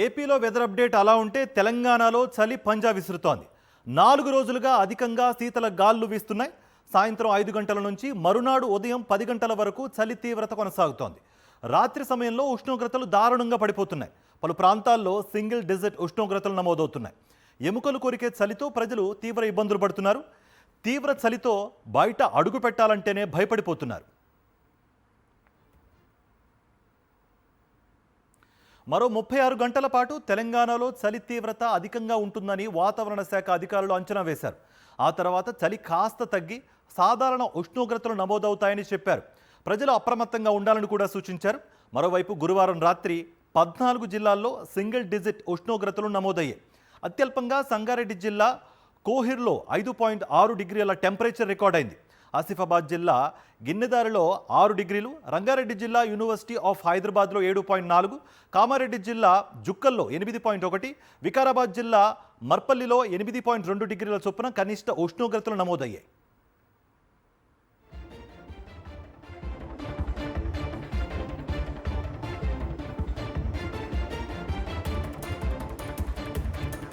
ఏపీలో weather update అలా ఉంటే తెలంగాణలో చలి పంజా విసురుతోంది. 4 రోజులుగా అధికంగా శీతల గాలులు వీస్తున్నాయి. సాయంత్రం 5 గంటల నుంచి మరునాడు ఉదయం 10 గంటల వరకు చలి తీవ్రత కొనసాగుతోంది. రాత్రి సమయంలో ఉష్ణోగ్రతలు దారుణంగా పడిపోతున్నాయి. పలు ప్రాంతాల్లో సింగిల్ డిజిట్ ఉష్ణోగ్రతలు నమోదవుతున్నాయి. ఎముకలు కొరికే చలితో ప్రజలు తీవ్ర ఇబ్బందులు పడుతున్నారు. తీవ్ర చలితో బయట అడుగు పెట్టాలంటేనే భయపడిపోతున్నారు. మరో 36 గంటల పాటు తెలంగాణలో చలి తీవ్రత అధికంగా ఉంటుందని వాతావరణ శాఖ అధికారులు అంచనా వేశారు. ఆ తర్వాత చలి కాస్త తగ్గి సాధారణ ఉష్ణోగ్రతలు నమోదవుతాయని చెప్పారు. ప్రజలు అప్రమత్తంగా ఉండాలని కూడా సూచించారు. మరోవైపు గురువారం రాత్రి 14 జిల్లాల్లో సింగిల్ డిజిట్ ఉష్ణోగ్రతలు నమోదయ్యాయి. అత్యల్పంగా సంగారెడ్డి జిల్లా కోహిర్లో 5.6 డిగ్రీల టెంపరేచర్ రికార్డైంది. ఆసిఫాబాద్ జిల్లా గిన్నెదారిలో 6 డిగ్రీలు, రంగారెడ్డి జిల్లా యూనివర్సిటీ ఆఫ్ హైదరాబాద్లో 7.4, కామారెడ్డి జిల్లా జుక్కల్లో 8.1, వికారాబాద్ జిల్లా మర్పల్లిలో 8.2 డిగ్రీల చొప్పున కనిష్ట ఉష్ణోగ్రతలు నమోదయ్యాయి.